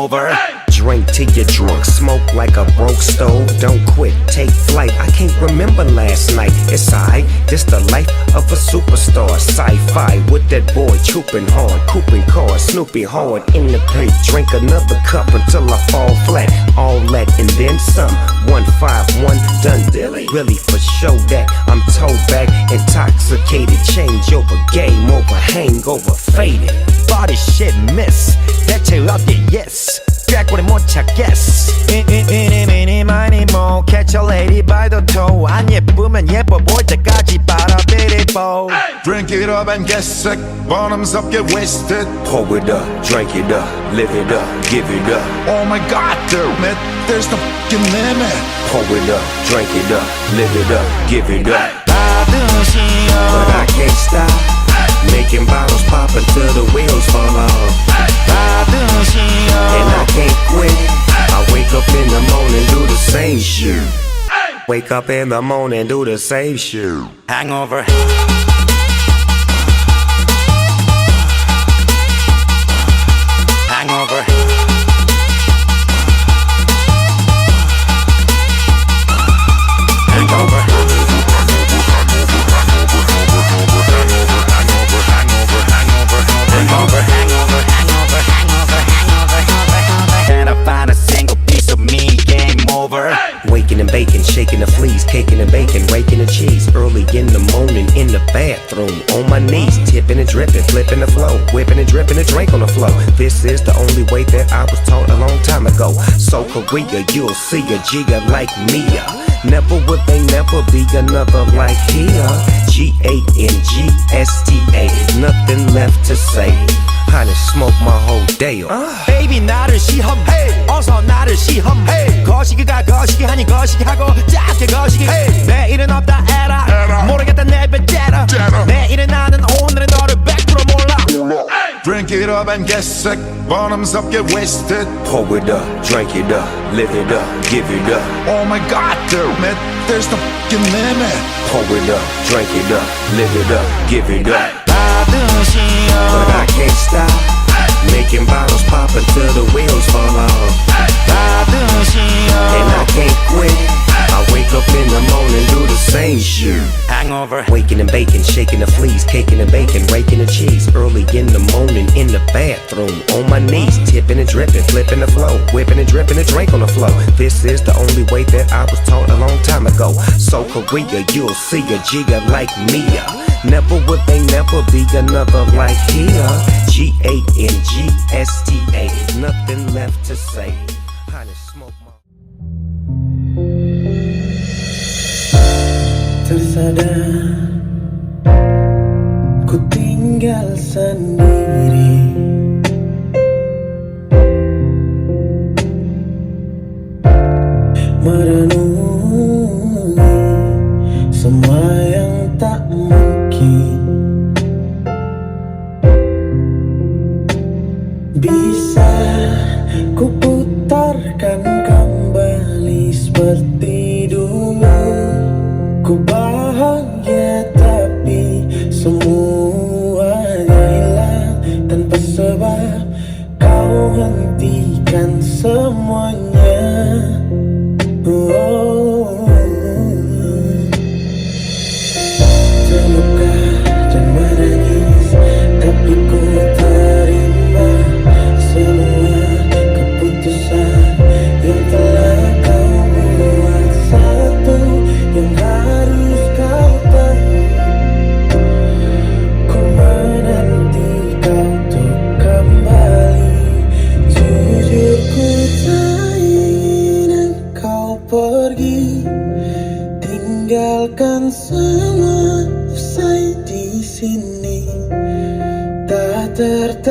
hangover. Drink till you're drunk, smoke like a broke stove. Don't quit, take flight. I can't remember last night. It's alright, this the life of a superstar. Sci-fi with that boy trooping hard, cooping cars, Snoopy hard in the paint. Drink another cup until I fall flat. All that and then some. 151 done dilly. Really for show that I'm toe back, intoxicated. Change over, game over, hangover, faded. Body shit miss. 대체 어디 yes. 꾀꼬리 못 찾겠어. 이니 많이 뭐 catch a lady by the toe. 안 예쁘면 예뻐 보일 때까지 빨아들이고. Drink it up and get sick. Bottoms up, get wasted. Pour it up, drink it up, live it up, give it up. Oh my God, damn it, there's no fucking limit. Pour it up, drink it up, live it up, give it up. But I can't stop making bottles pop until the wheels fall off. And I can't quit. I wake up in the morning, do the same shit. Wake up in the morning, do the same shit. Hangover. Hangover. Hangover. And I find a single piece of me, game over. Waking and baking, shaking the fleas, caking and bacon, raking the cheese. Early in the morning in the bathroom, on my knees, tipping and dripping, flipping the flow, whipping and dripping a drink on the floor. This is the only way that I was taught a long time ago. So Korea, you'll see a Giga like Mia. Never would they never be another like here. G-A-N-G-S-T-A, nothing left to say. I done smoked my whole day up. Baby 나를 시험해 어서 나를 시험해 거시기가 거시기하니 거시기하고 작게 거시기 내일은 없다 에라 모르겠다 내 배째라 내일은 나는 오늘의 너를 100% 몰라. Drink it up and get sick. Bottoms up, get wasted. Pour it up, drink it up, live it up, give it up. Oh my God, damn it, there's no fucking limit. Pour it up, drink it up, live it up, give it up. But I can't stop making bottles pop until the wheels fall off. And I can't quit. I wake up in the morning, do the same shit. Hangover. Waking and baking, shaking the fleas, caking and bacon, raking the cheese. Early in the morning in the bathroom, on my knees, tipping and dripping, flipping the flow, whipping and dripping a drink on the floor. This is the only way that I was taught a long time ago. So Korea, you'll see a Giga like Mia. Never would they never be another like here. G-A-N-G-S-T-A, nothing left to say. I done smoked my... Tersadar ku tinggal sendiri, merenungi semua yang tak mungkin bisa ku putarkan kembali seperti dulu. Ku bahagia tapi semuanya hilang tanpa sebab. Kau hentikan semuanya. Terluka dan menangis, tapi ku terima semua keputusan yang telah kau buat. Satu yang harus kau tahu, ku menanti kau untuk kembali. Jujur ku tak ingin engkau pergi, tinggalkan semua usai di sini. Tak tertarik